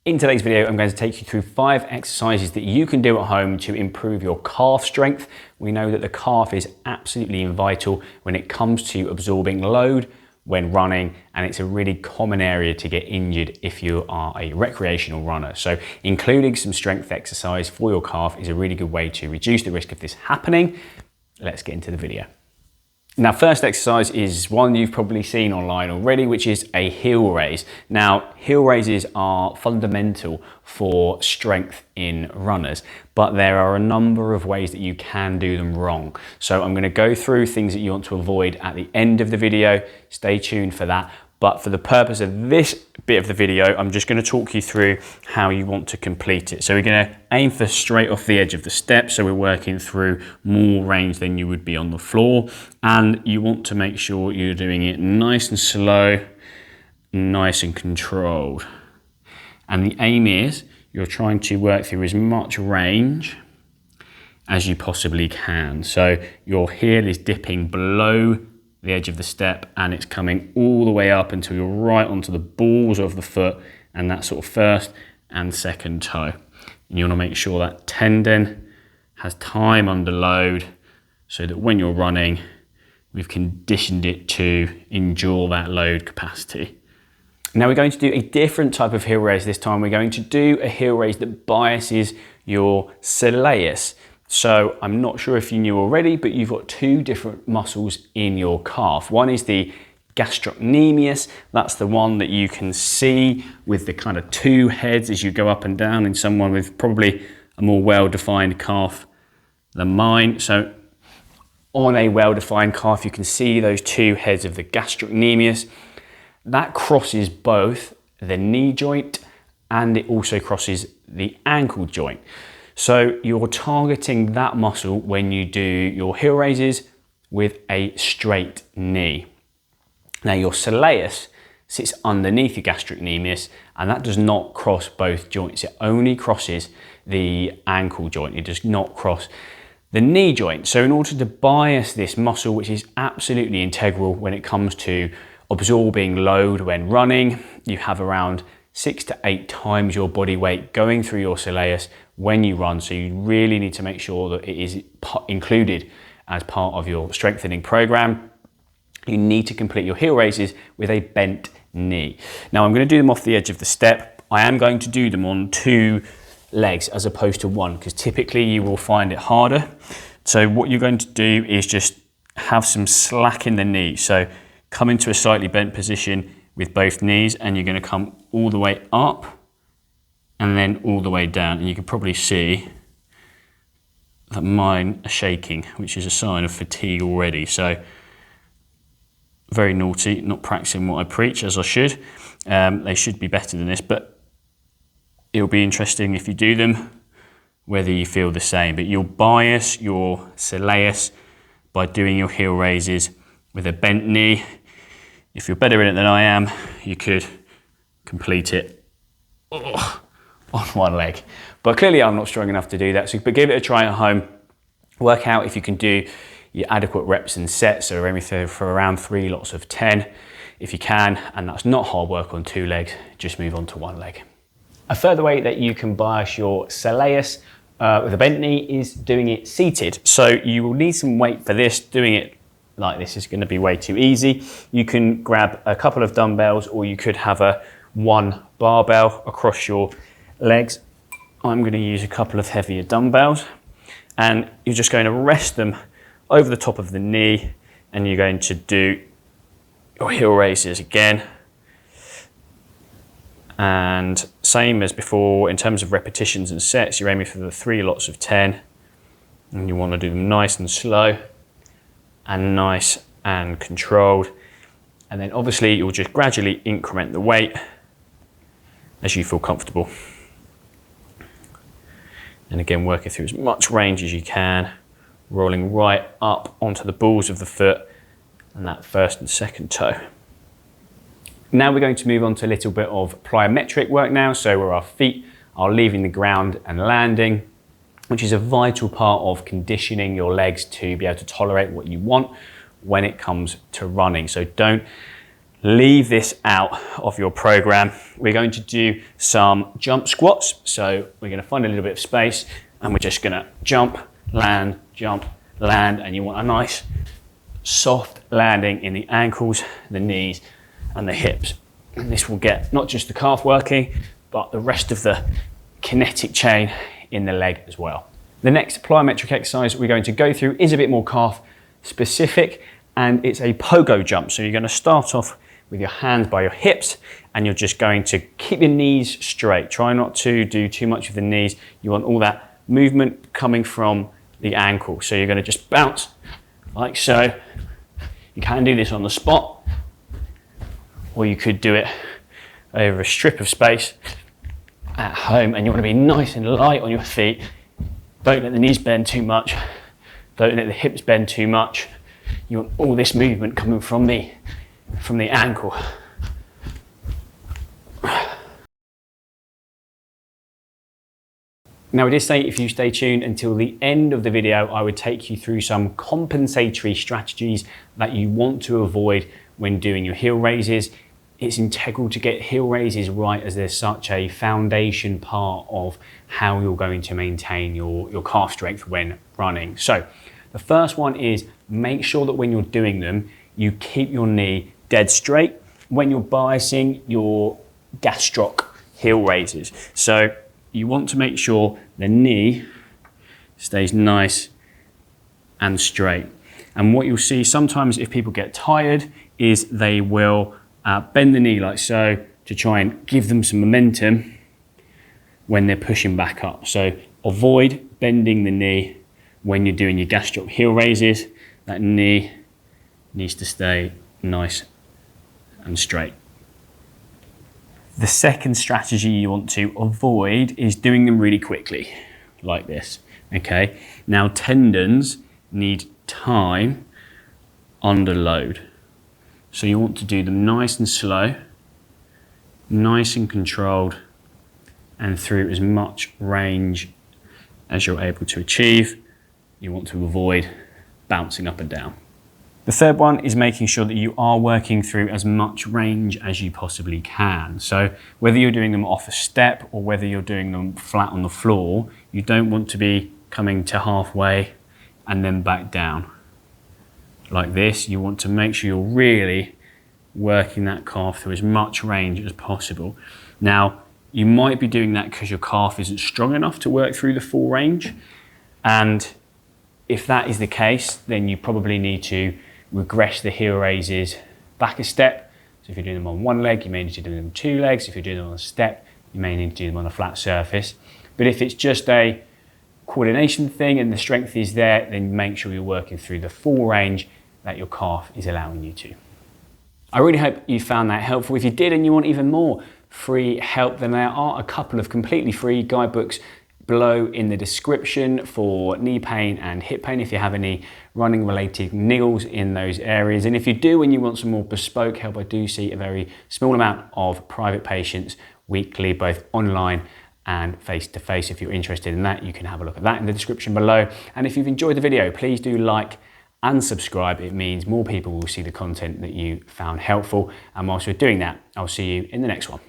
In today's video, I'm going to take you through 5 exercises that you can do at home to improve your calf strength. We know that the calf is absolutely vital when it comes to absorbing load when running, and it's a really common area to get injured if you are a recreational runner. So including some strength exercise for your calf is a really good way to reduce the risk of this happening. Let's get into the video. Now, first exercise is one you've probably seen online already, which is a heel raise. Now, heel raises are fundamental for strength in runners, but there are a number of ways that you can do them wrong. So I'm going to go through things that you want to avoid at the end of the video. Stay tuned for that. But for the purpose of this bit of the video, I'm just going to talk you through how you want to complete it. So we're going to aim for straight off the edge of the step. So we're working through more range than you would be on the floor. And you want to make sure you're doing it nice and slow, nice and controlled. And the aim is you're trying to work through as much range as you possibly can. So your heel is dipping below the edge of the step and it's coming all the way up until you're right onto the balls of the foot and that sort of first and second toe. And you want to make sure that tendon has time under load so that when you're running, we've conditioned it to endure that load capacity. Now we're going to do a different type of heel raise this time. We're going to do a heel raise that biases your soleus. So I'm not sure if you knew already, but you've got 2 different muscles in your calf. One is the gastrocnemius. That's the one that you can see with the kind of 2 heads as you go up and down in someone with probably a more well-defined calf than mine. So on a well-defined calf, you can see those 2 heads of the gastrocnemius. That crosses both the knee joint and it also crosses the ankle joint. So you're targeting that muscle when you do your heel raises with a straight knee. Now your soleus sits underneath your gastrocnemius and that does not cross both joints. It only crosses the ankle joint. It does not cross the knee joint. So in order to bias this muscle, which is absolutely integral when it comes to absorbing load when running, you have around 6 to 8 times your body weight going through your soleus when you run. So you really need to make sure that it is included as part of your strengthening program. You need to complete your heel raises with a bent knee. Now I'm going to do them off the edge of the step. I am going to do them on 2 legs as opposed to 1 because typically you will find it harder. So what you're going to do is just have some slack in the knee. So come into a slightly bent position with both knees and you're going to come all the way up and then all the way down. And you can probably see that mine are shaking, which is a sign of fatigue already. So very naughty, not practicing what I preach as I should. They should be better than this, but it'll be interesting if you do them, whether you feel the same. But you'll bias your soleus by doing your heel raises with a bent knee. If you're better in it than I am, you could complete it on 1 leg. But clearly I'm not strong enough to do that. So but give it a try at home. Work out if you can do your adequate reps and sets. So aim for around 3 lots of 10 if you can. And that's not hard work on 2 legs. Just move on to 1 leg. A further way that you can bias your soleus with a bent knee is doing it seated. So you will need some weight for this. Doing it like this is going to be way too easy. You can grab a couple of dumbbells or you could have a 1 barbell across your legs. I'm going to use a couple of heavier dumbbells and you're just going to rest them over the top of the knee and you're going to do your heel raises again. And same as before in terms of repetitions and sets, you're aiming for the 3 lots of 10 and you want to do them nice and slow and nice and controlled. And then obviously you'll just gradually increment the weight as you feel comfortable. And again, working through as much range as you can, rolling right up onto the balls of the foot and that first and second toe. Now we're going to move on to a little bit of plyometric work now. So where our feet are leaving the ground and landing, which is a vital part of conditioning your legs to be able to tolerate what you want when it comes to running. So don't leave this out of your program. We're going to do some jump squats. So we're going to find a little bit of space and we're just going to jump, land, and you want a nice soft landing in the ankles, the knees and the hips. And this will get not just the calf working, but the rest of the kinetic chain in the leg as well. The next plyometric exercise we're going to go through is a bit more calf specific, and it's a pogo jump. So you're going to start off with your hands by your hips and you're just going to keep your knees straight. Try not to do too much with the knees. You want all that movement coming from the ankle. So you're going to just bounce like so. You can do this on the spot, or you could do it over a strip of space at home, and you want to be nice and light on your feet. Don't let the knees bend too much. Don't let the hips bend too much. You want all this movement coming from the ankle. Now, I did say if you stay tuned until the end of the video, I would take you through some compensatory strategies that you want to avoid when doing your heel raises. It's integral to get heel raises right, as there's such a foundation part of how you're going to maintain your calf strength when running. So the first one is make sure that when you're doing them, you keep your knee dead straight when you're biasing your gastroc heel raises. So you want to make sure the knee stays nice and straight. And what you'll see sometimes if people get tired is they will bend the knee like so to try and give them some momentum when they're pushing back up. So avoid bending the knee when you're doing your gastroc heel raises. That knee needs to stay nice and straight. The second strategy you want to avoid is doing them really quickly, like this, okay? Now, tendons need time under load. So you want to do them nice and slow, nice and controlled, and through as much range as you're able to achieve. You want to avoid bouncing up and down. The third one is making sure that you are working through as much range as you possibly can. So whether you're doing them off a step or whether you're doing them flat on the floor, you don't want to be coming to halfway and then back down like this. You want to make sure you're really working that calf through as much range as possible. Now, you might be doing that because your calf isn't strong enough to work through the full range. And if that is the case, then you probably need to regress the heel raises back a step. So if you're doing them on one leg, you may need to do them on two legs. If you're doing them on a step, you may need to do them on a flat surface. But if it's just a coordination thing and the strength is there, then make sure you're working through the full range that your calf is allowing you to. I really hope you found that helpful. If you did and you want even more free help, then there are a couple of completely free guidebooks below in the description for knee pain and hip pain if you have any running related niggles in those areas. And if you do and you want some more bespoke help, I do see a very small amount of private patients weekly, both online and face-to-face. If you're interested in that, you can have a look at that in the description below. And if you've enjoyed the video, please do like and subscribe. It means more people will see the content that you found helpful. And whilst you're doing that, I'll see you in the next one.